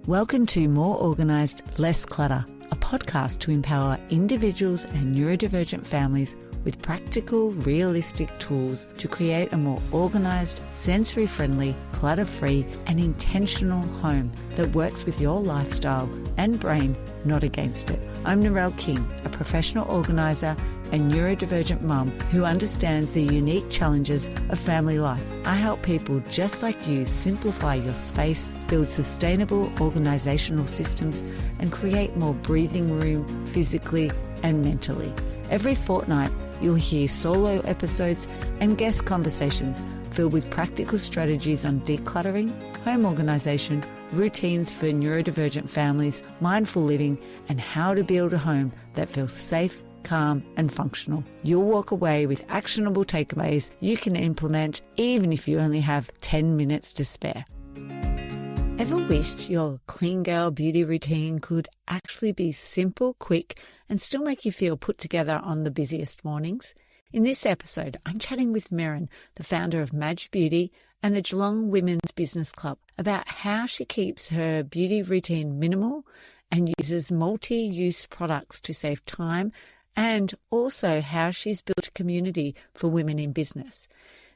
Welcome to More Organised, Less Clutter, a podcast to empower individuals and neurodivergent families with practical, realistic tools to create a more organised, sensory-friendly, clutter-free and intentional home that works with your lifestyle and brain, not against it. I'm Narelle King, a professional organiser and neurodivergent mum who understands the unique challenges of family life. I help people just like you simplify your space, build sustainable organisational systems, and create more breathing room physically and mentally. Every fortnight, you'll hear solo episodes and guest conversations filled with practical strategies on decluttering, home organisation, routines for neurodivergent families, mindful living, and how to build a home that feels safe, calm and functional. You'll walk away with actionable takeaways you can implement even if you only have 10 minutes to spare. Ever wished your clean girl beauty routine could actually be simple, quick, and still make you feel put together on the busiest mornings? In this episode, I'm chatting with Merrin, the founder of Madge Beauty and the Geelong Women's Business Club, about how she keeps her beauty routine minimal and uses multi-use products to save time, and also how she's built a community for women in business.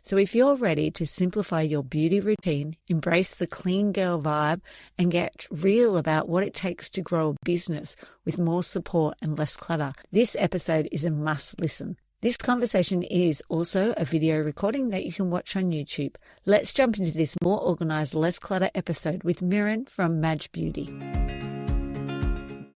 So if you're ready to simplify your beauty routine, embrace the clean girl vibe, and get real about what it takes to grow a business with more support and less clutter, this episode is a must listen. This conversation is also a video recording that you can watch on YouTube. Let's jump into this More Organised, Less Clutter episode with Merrin from Madge Beauty.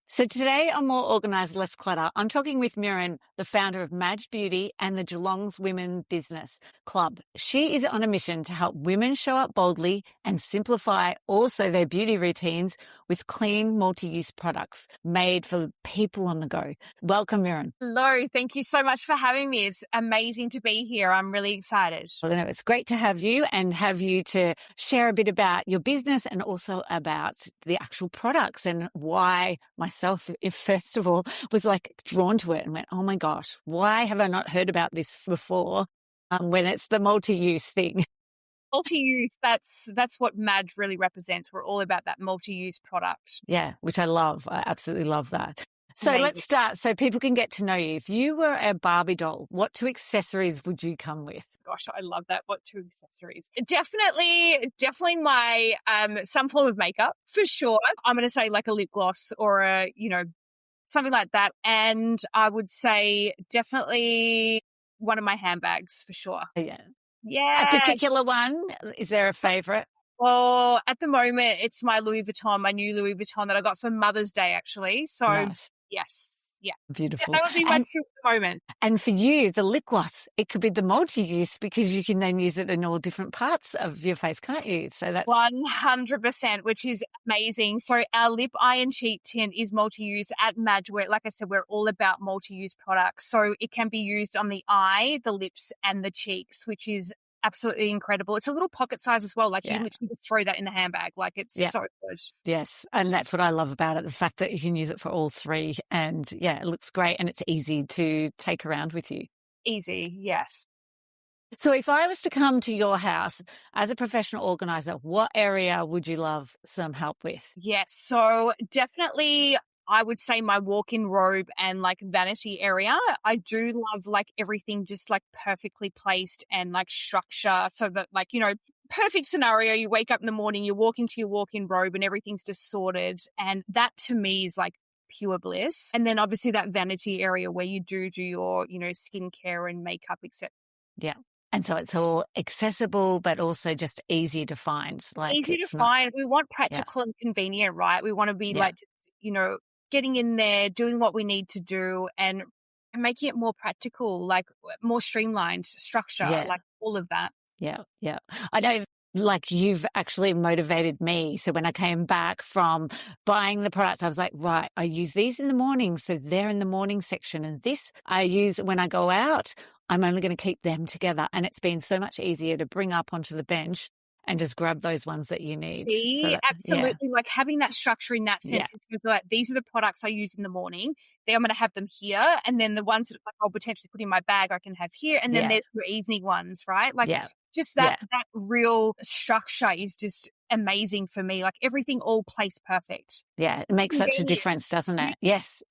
So today on More Organised, Less Clutter, I'm talking with Merrin, the founder of Madge Beauty and the Geelong's Women Business Club. She is on a mission to help women show up boldly and simplify also their beauty routines with clean, multi-use products made for people on the go. Welcome, Merrin. Hello. Thank you so much for having me. It's amazing to be here. I'm really excited. Well, no, it's great to have you and have you to share a bit about your business and also about the actual products and why myself, if first of all, was like drawn to it and went, oh my gosh, why have I not heard about this before when it's the multi-use thing? Multi-use, that's what Madge really represents. We're all about that multi-use product. Yeah, which I love. I absolutely love that. So Amazing. Let's start so people can get to know you. If you were a Barbie doll, what two accessories would you come with? Gosh, I love that. What two accessories? Definitely my some form of makeup for sure. I'm going to say like a lip gloss or a, something like that. And I would say definitely one of my handbags for sure. Yeah. Yeah. A particular one? Is there a favorite? Well, at the moment, it's my Louis Vuitton, my new Louis Vuitton that I got for Mother's Day, actually. So, Nice. yes. Yeah. Beautiful. That would be my true moment. And for you, the lip gloss, it could be the multi-use because you can then use it in all different parts of your face, can't you? So that's 100%, which is amazing. So our lip, eye and cheek tint is multi-use at Madge. Like I said, we're all about multi-use products. So it can be used on the eye, the lips and the cheeks, which is absolutely incredible. It's a little pocket size as well. Like you literally just throw that in the handbag. Like it's so good. Yes. And that's what I love about it. The fact that you can use it for all three and it looks great and it's easy to take around with you. Easy. Yes. So if I was to come to your house as a professional organizer, what area would you love some help with? Yes. So definitely I would say my walk-in robe and like vanity area. I do love like everything just like perfectly placed and like structure so that like, perfect scenario. You wake up in the morning, you walk into your walk-in robe and everything's just sorted. And that to me is like pure bliss. And then obviously that vanity area where you do your, skincare and makeup, etc. Yeah. And so it's all accessible, but also just easy to find. Like easy to find. We want practical and convenient, right? We want to be like, getting in there, doing what we need to do and making it more practical, like more streamlined structure, like all of that. Yeah. Yeah. I know like you've actually motivated me. So when I came back from buying the products, I was like, right, I use these in the morning. So they're in the morning section and this I use when I go out. I'm only going to keep them together. And it's been so much easier to bring up onto the bench and just grab those ones that you need. See, absolutely. Like having that structure in that sense, it's like these are the products I use in the morning. Then I'm going to have them here. And then the ones that like, I'll potentially put in my bag, I can have here. And then there's your evening ones, right? Like just that real structure is just amazing for me. Like everything all placed perfect. Yeah, it makes such a difference, doesn't it? Yes.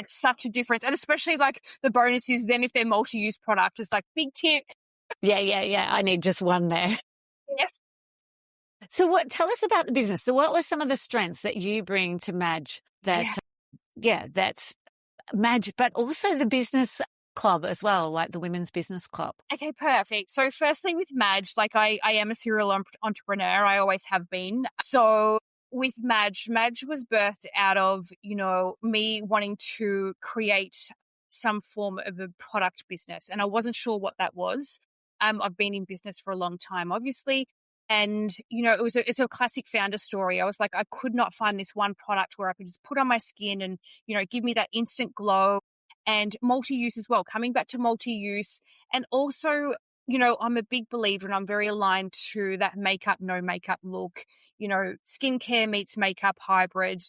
Such a difference. And especially like the bonus is then if they're multi-use product, it's like big tick. Yeah. I need just one there. Yes. So tell us about the business. So what were some of the strengths that you bring to Madge that's Madge, but also the business club as well, like the women's business club? Okay, perfect. So firstly with Madge, like I am a serial entrepreneur. I always have been. So with Madge was birthed out of, me wanting to create some form of a product business. And I wasn't sure what that was. I've been in business for a long time, obviously. And, it's a classic founder story. I was like, I could not find this one product where I could just put on my skin and, give me that instant glow and multi-use as well, coming back to multi-use. And also, I'm a big believer and I'm very aligned to that makeup, no makeup look, skincare meets makeup hybrid.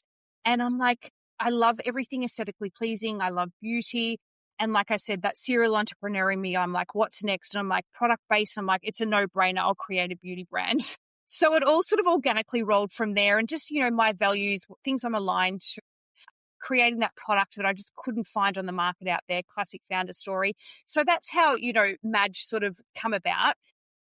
And I'm like, I love everything aesthetically pleasing. I love beauty. And like I said, that serial entrepreneur in me, I'm like, what's next? And I'm like, product based. I'm like, it's a no-brainer. I'll create a beauty brand. So it all sort of organically rolled from there. And just, my values, things I'm aligned to, creating that product that I just couldn't find on the market out there. Classic founder story. So that's how, Madge sort of come about.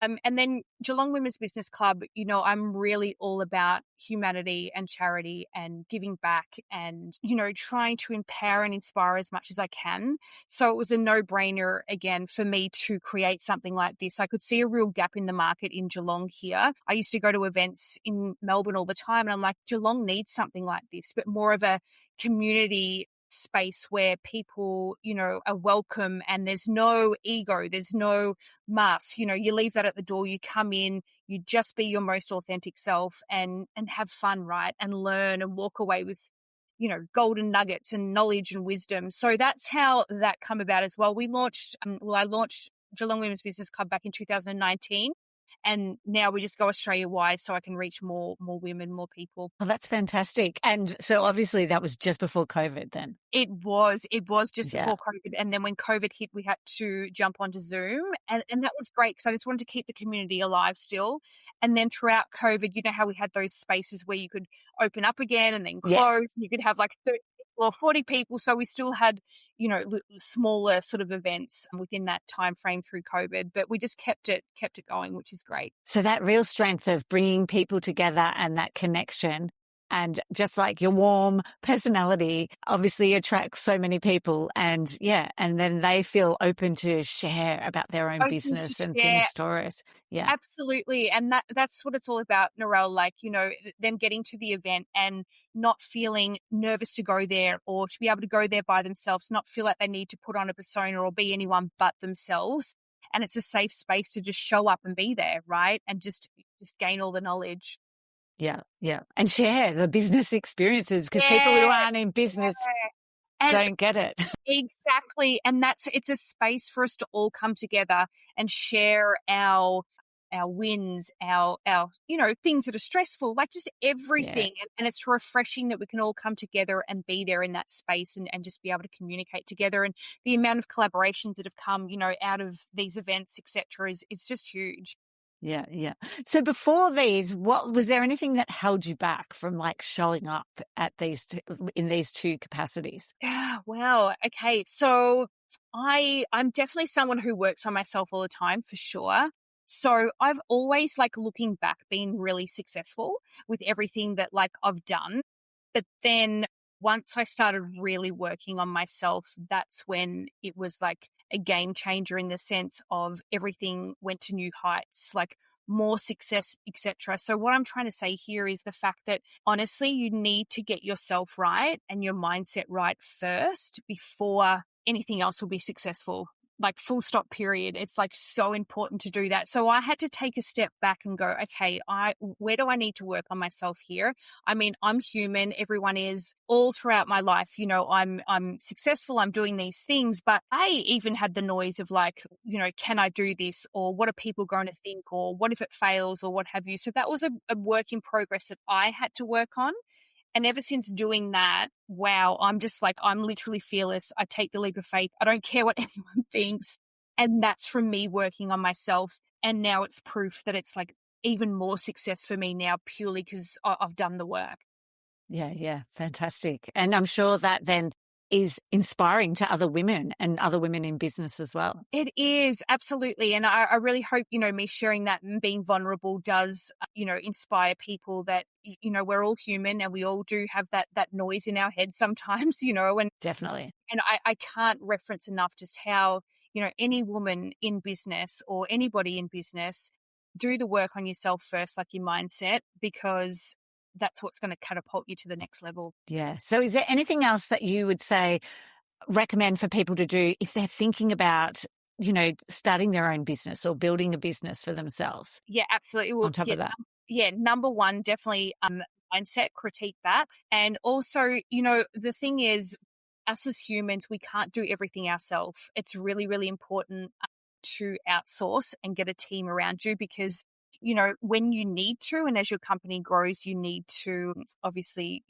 And then Geelong Women's Business Club, I'm really all about humanity and charity and giving back and, trying to empower and inspire as much as I can. So it was a no-brainer, again, for me to create something like this. I could see a real gap in the market in Geelong here. I used to go to events in Melbourne all the time and I'm like, Geelong needs something like this, but more of a community space where people, are welcome and there's no ego, there's no mask. You leave that at the door, you come in, you just be your most authentic self and have fun, right? And learn and walk away with, golden nuggets and knowledge and wisdom. So that's how that come about as well. I launched Geelong Women's Business Club back in 2019. And now we just go Australia wide so I can reach more women, more people. Oh, that's fantastic. And so obviously that was just before COVID then. It was just before COVID. And then when COVID hit, we had to jump onto Zoom. And that was great because I just wanted to keep the community alive still. And then throughout COVID, you know how we had those spaces where you could open up again and then close. Yes. And you could have like 30 people or 40 people. So we still had, smaller sort of events within that time frame through COVID. But we just kept it going, which is great. So that real strength of bringing people together and that connection, and just like your warm personality obviously attracts so many people and then they feel open to share about their own business and things, stories. Yeah. Absolutely. And that's what it's all about, Narelle, like, them getting to the event and not feeling nervous to go there or to be able to go there by themselves, not feel like they need to put on a persona or be anyone but themselves. And it's a safe space to just show up and be there, right? And just gain all the knowledge. Yeah. And share the business experiences because people who aren't in business don't get it. Exactly. And it's a space for us to all come together and share our wins, our things that are stressful, like just everything. Yeah. And it's refreshing that we can all come together and be there in that space and just be able to communicate together. And the amount of collaborations that have come, out of these events, etc., is just huge. Yeah. So before these, was there anything that held you back from like showing up at in these two capacities? Yeah, wow. Okay. So I'm definitely someone who works on myself all the time for sure. So I've always like looking back been really successful with everything that like I've done. But then once I started really working on myself, that's when it was like a game changer in the sense of everything went to new heights, like more success, etc. So what I'm trying to say here is the fact that honestly, you need to get yourself right and your mindset right first before anything else will be successful. Like full stop period. It's like so important to do that. So I had to take a step back and go, okay, where do I need to work on myself here? I mean, I'm human. Everyone is all throughout my life. I'm successful. I'm doing these things, but I even had the noise of like, can I do this? Or what are people going to think? Or what if it fails or what have you? So that was a work in progress that I had to work on. And ever since doing that, wow, I'm just like, I'm literally fearless. I take the leap of faith. I don't care what anyone thinks. And that's from me working on myself. And now it's proof that it's like even more success for me now purely because I've done the work. Yeah, yeah, fantastic. And I'm sure that then is inspiring to other women and other women in business as well. It is, absolutely. And I really hope, me sharing that and being vulnerable does, inspire people that, we're all human and we all do have that noise in our head sometimes, and Definitely. I can't reference enough just how, any woman in business or anybody in business, do the work on yourself first, like your mindset, because that's what's going to catapult you to the next level. Yeah. So is there anything else that you would say, recommend for people to do if they're thinking about, starting their own business or building a business for themselves Yeah, absolutely. Well, on top yeah, of that? number one, definitely mindset, critique that. And also, the thing is, us as humans, we can't do everything ourselves. It's really, really important to outsource and get a team around you because, when you need to, and as your company grows, you need to obviously,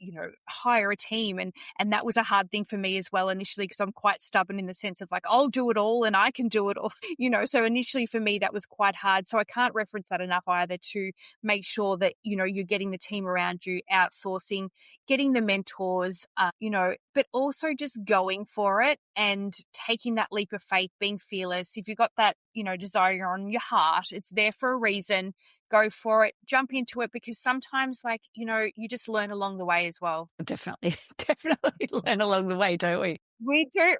hire a team. And that was a hard thing for me as well initially because I'm quite stubborn in the sense of like, I'll do it all and I can do it all, so initially for me, that was quite hard. So I can't reference that enough either to make sure that, you're getting the team around you, outsourcing, getting the mentors, but also just going for it and taking that leap of faith, being fearless. If you've got that, desire on your heart, it's there for a reason. Go for it, jump into it because sometimes like, you just learn along the way as well. Definitely, definitely learn along the way, don't we? We do.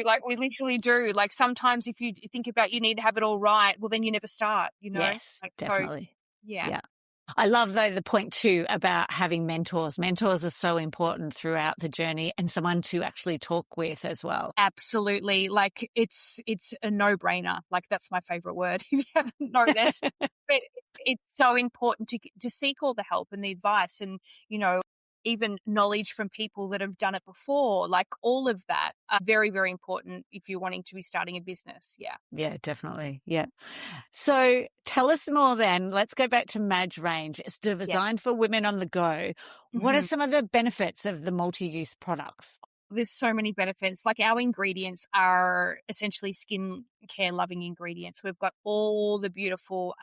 Like we literally do. Like sometimes if you think about you need to have it all right, well then you never start, Yes, Like so definitely. yeah. Yeah. I love though the point too about having mentors. Mentors are so important throughout the journey and someone to actually talk with as well. Absolutely. Like it's a no-brainer. Like that's my favorite word if you haven't noticed. But it's so important to seek all the help and the advice and, even knowledge from people that have done it before. Like all of that are very, very important if you're wanting to be starting a business. Yeah. Yeah, definitely. Yeah. So tell us more then. Let's go back to Madge range. It's Yes. designed for women on the go. What are Mhm. some of the benefits of the multi-use products? There's so many benefits. Like our ingredients are essentially skin care loving ingredients. We've got all the beautiful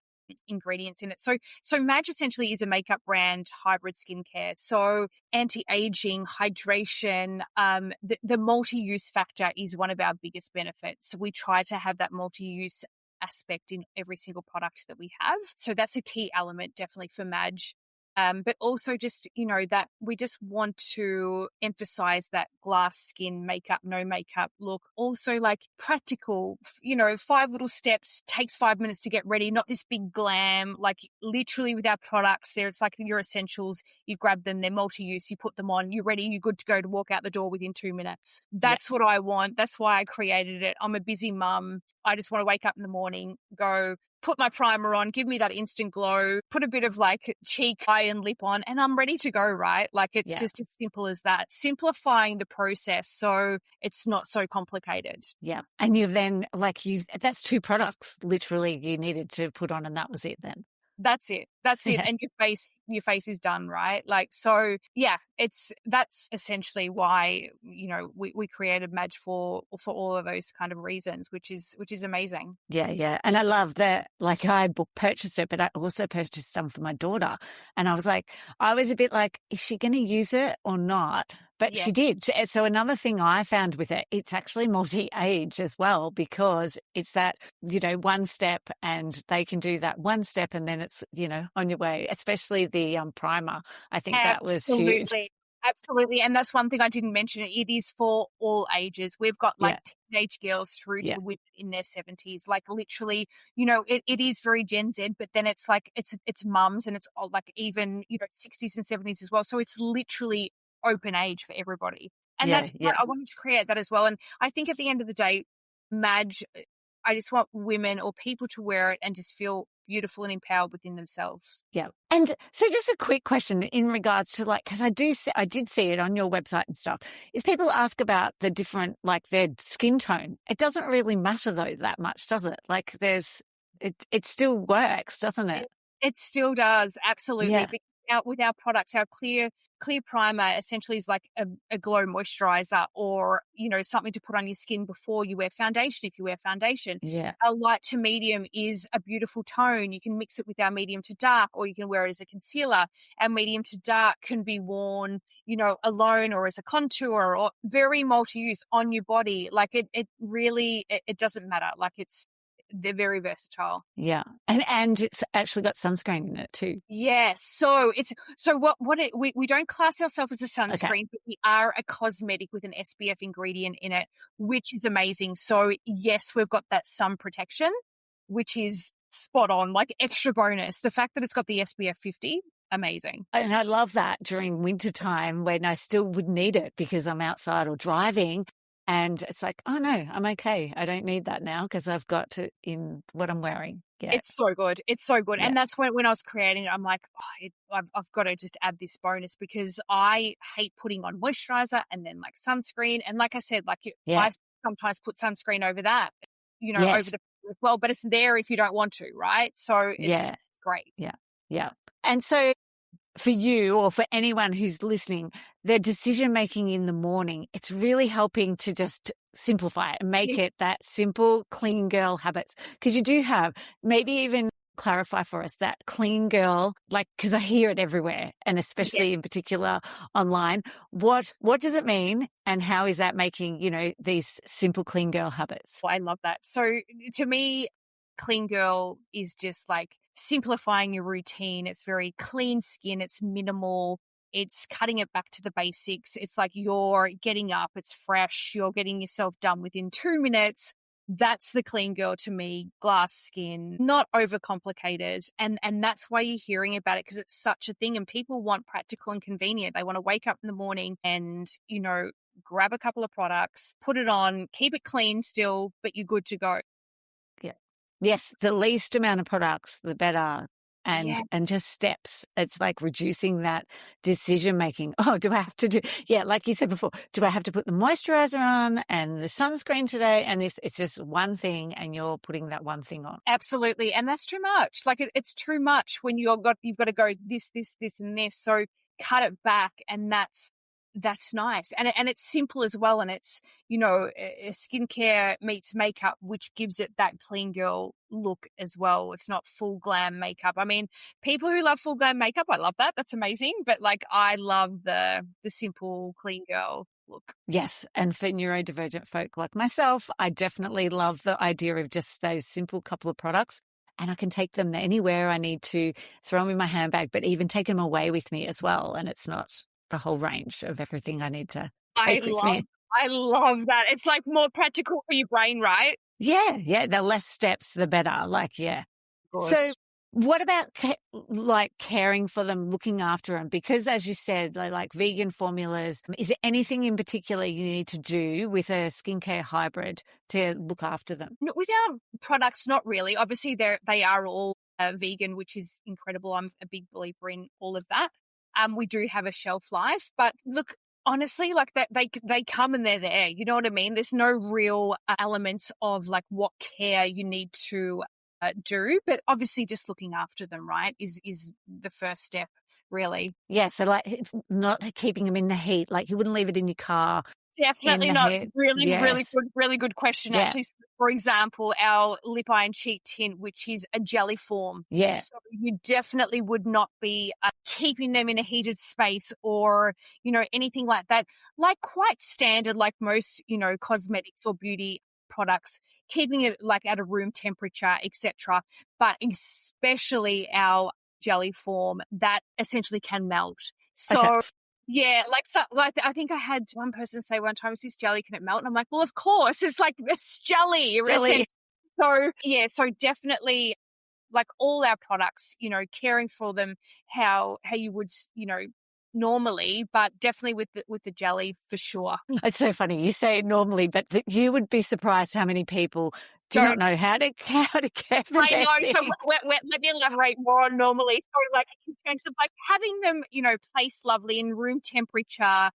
ingredients in it. So Madge essentially is a makeup brand, hybrid skincare. So anti-aging, hydration, the multi-use factor is one of our biggest benefits. So we try to have that multi-use aspect in every single product that we have. So that's a key element definitely for Madge. But also just, that we just want to emphasize that glass skin, makeup, no makeup look. Also like practical, 5 little steps, takes 5 minutes to get ready, not this big glam, like literally with our products there. It's like your essentials. You grab them, they're multi-use, you put them on, you're ready, you're good to go to walk out the door within 2 minutes. Yeah. That's what I want. That's why I created it. I'm a busy mum. I just want to wake up in the morning, go put my primer on, give me that instant glow, put a bit of like cheek, eye and lip on, and I'm ready to go, right? Like it's Yeah. just as simple as that. Simplifying the process so it's not so complicated. Yeah. And you've then that's 2 products literally you needed to put on and that was it then. That's it. That's it. Yeah. And your face is done, right? Like, so yeah, that's essentially why, we created Madge for all of those kind of reasons, which is amazing. Yeah, yeah. And I love that, like I purchased it, but I also purchased some for my daughter. And I was a bit like, is she going to use it or not? But Yeah. she did. So another thing I found with it, it's actually multi-age as well, because it's that, one step and they can do that one step and then it's, on your way, especially the primer. I think that was huge. Absolutely. Absolutely. And that's one thing I didn't mention. It is for all ages. We've got like Yeah. teenage girls through Yeah. to women in their 70s. Like literally, it is very Gen Z, but then it's like it's mums and it's all like even, 60s and 70s as well. So it's literally open age for everybody. And Yeah. that's why Yeah. I wanted to create that as well. And I think at the end of the day, Madge, I just want women or people to wear it and just feel beautiful and empowered within themselves. Yeah. And so just a quick question in regards to because I did see it on your website and stuff, is people ask about the different, their skin tone. It doesn't really matter though that much, does it? Like it still works, doesn't it? It still does, absolutely. Yeah. Because with our products, our clear clear primer essentially is like a glow moisturizer, or, something to put on your skin before you wear foundation if you wear foundation. Yeah. A light to medium is a beautiful tone. You can mix it with our medium to dark, or you can wear it as a concealer. Our medium to dark can be worn, alone or as a contour, or very multi-use on your body. Like it really, it doesn't matter. Like they're very versatile. Yeah. And it's actually got sunscreen in it too. Yes. We don't class ourselves as a sunscreen, but we are a cosmetic with an SPF ingredient in it, which is amazing. So yes, we've got that sun protection, which is spot on, like extra bonus. The fact that it's got the SPF 50, amazing. And I love that during winter time when I still would need it because I'm outside or driving. And it's like, oh no, I'm okay. I don't need that now because I've got it in what I'm wearing. Yeah. It's so good. It's so good. Yeah. And that's when I was creating it, I'm like, I've got to just add this bonus, because I hate putting on moisturizer and then like sunscreen. And like I said, I sometimes put sunscreen over that, over the as well, but it's there if you don't want to, right? So it's great. Yeah. Yeah. And so for you or for anyone who's listening, their decision making in the morning, it's really helping to just simplify it and make it that simple clean girl habits. Because you do have, maybe even clarify for us that clean girl, like, because I hear it everywhere, and especially in particular online. What does it mean, and how is that making, these simple clean girl habits? I love that. So to me, clean girl is just like simplifying your routine. It's very clean skin. It's minimal. It's cutting it back to the basics. It's like you're getting up. It's fresh. You're getting yourself done within 2 minutes. That's the clean girl to me. Glass skin, not overcomplicated. And that's why you're hearing about it, because it's such a thing, and people want practical and convenient. They want to wake up in the morning and, grab a couple of products, put it on, keep it clean still, but you're good to go. Yeah. Yes, the least amount of products, the better. And just steps. It's like reducing that decision making. Oh, do I have to do? Yeah, like you said before, do I have to put the moisturizer on and the sunscreen today? And it's just one thing, and you're putting that one thing on. Absolutely, and that's too much. Like it's too much when you've got to go this, and this. So cut it back, and that's nice. And it's simple as well. And it's, skincare meets makeup, which gives it that clean girl look as well. It's not full glam makeup. I mean, people who love full glam makeup, I love that. That's amazing. But like, I love the simple clean girl look. Yes. And for neurodivergent folk like myself, I definitely love the idea of just those simple couple of products. And I can take them anywhere I need to, throw them in my handbag, but even take them away with me as well. And it's not the whole range of everything I need to take with me. I love that. It's like more practical for your brain, right? Yeah. The less steps, the better. Like, yeah. Good. So what about like caring for them, looking after them? Because as you said, like vegan formulas, is there anything in particular you need to do with a skincare hybrid to look after them? With our products, not really. Obviously, they are all vegan, which is incredible. I'm a big believer in all of that. We do have a shelf life, but look, honestly, like that, they come and they're there. You know what I mean? There's no real elements of like what care you need to do, but obviously just looking after them, right, is the first step, really. Yeah, so like not keeping them in the heat, like you wouldn't leave it in your car. Definitely not. Heat. Really good question. Yeah. Actually, for example, our lip iron cheek tint, which is a jelly form. Yeah. So you definitely would not be keeping them in a heated space or, anything like that. Like quite standard, like most, cosmetics or beauty products, keeping it like at a room temperature, etc. But especially our jelly form that essentially can melt. So. Okay. Yeah, like I think I had one person say one time, "Is this jelly? Can it melt?" And I'm like, "Well, of course, it's like this jelly." So definitely, like all our products, caring for them how you would, normally, but definitely with the jelly for sure. It's so funny you say it normally, but you would be surprised how many people do not know how to care for I their know. things. So let me elaborate more on normally. So like in terms of like having them, placed lovely in room temperature,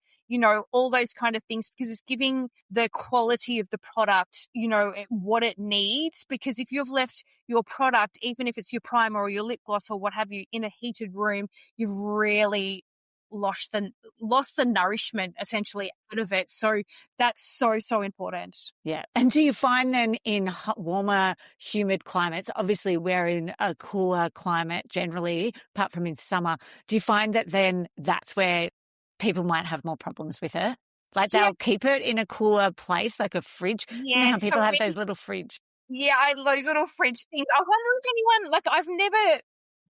all those kind of things, because it's giving the quality of the product, what it needs. Because if you've left your product, even if it's your primer or your lip gloss or what have you, in a heated room, you've really lost the nourishment essentially out of it. So that's so important. Yeah. And do you find then in warmer, humid climates, obviously we're in a cooler climate generally, apart from in summer, do you find that then that's where people might have more problems with it? Like Yeah. they'll keep it in a cooler place, like a fridge. You know Yeah. how people So have those little fridge. yeah, those little fridge things. I wonder if anyone, like, I've never,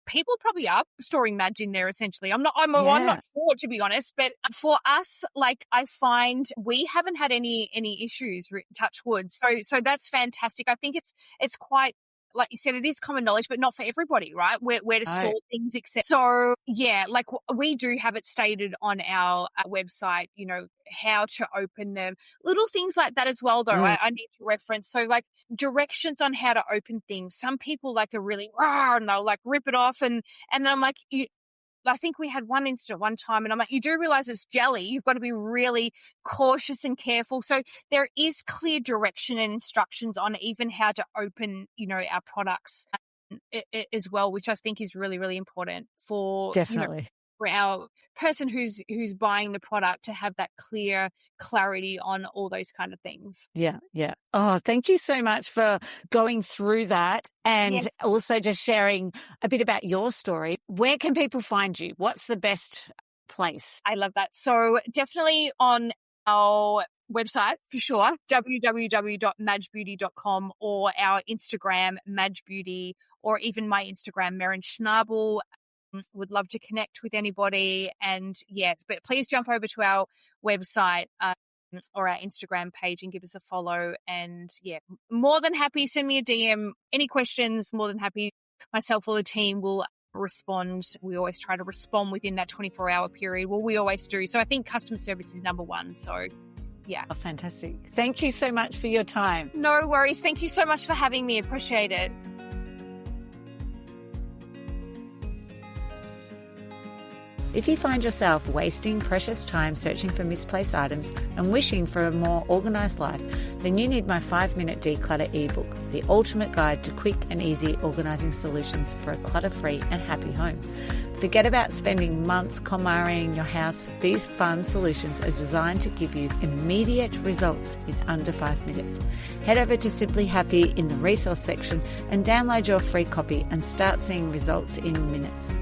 people probably are storing Madge in there essentially. I'm not Yeah. sure, to be honest, but for us, like, I find we haven't had any issues, touch wood. So that's fantastic. I think it's quite, like you said, it is common knowledge, but not for everybody, right? Where to Oh, store things, etc. So yeah, like we do have it stated on our website, you know, how to open them, little things like that as well, though. I need to reference. So like directions on how to open things. Some people like are really raw and they'll like rip it off, and then I'm like, I think we had one incident one time, and I'm like, you do realize it's jelly. You've got to be really cautious and careful. So there is clear direction and instructions on even how to open, you know, our products as well, which I think is really, really important for, you know, definitely. for our person who's buying the product to have that clear clarity on all those kind of things. Yeah, yeah. Oh, thank you so much for going through that and Yes. also just sharing a bit about your story. Where can people find you? What's the best place? I love that. So definitely on our website for sure, www.madgebeauty.com, or our Instagram, Madge Beauty, or even my Instagram, Merrin Schnabel. Would love to connect with anybody. And yes, but please jump over to our website or our Instagram page and give us a follow. And yeah, more than happy, send me a DM. Any questions, more than happy. Myself or the team will respond. We always try to respond within that 24-hour period. Well, we always do. So I think customer service is number one. So yeah. Oh, fantastic. Thank you so much for your time. No worries. Thank you so much for having me. Appreciate it. If you find yourself wasting precious time searching for misplaced items and wishing for a more organised life, then you need my 5-minute declutter ebook, the ultimate guide to quick and easy organising solutions for a clutter-free and happy home. Forget about spending months KonMariing your house. These fun solutions are designed to give you immediate results in under 5 minutes. Head over to Simply Happy in the resource section and download your free copy and start seeing results in minutes.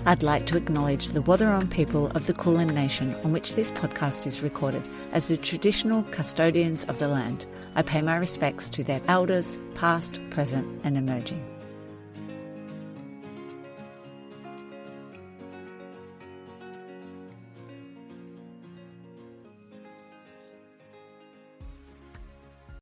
I'd like to acknowledge the Wathaurong people of the Kulin Nation on which this podcast is recorded as the traditional custodians of the land. I pay my respects to their elders, past, present and emerging.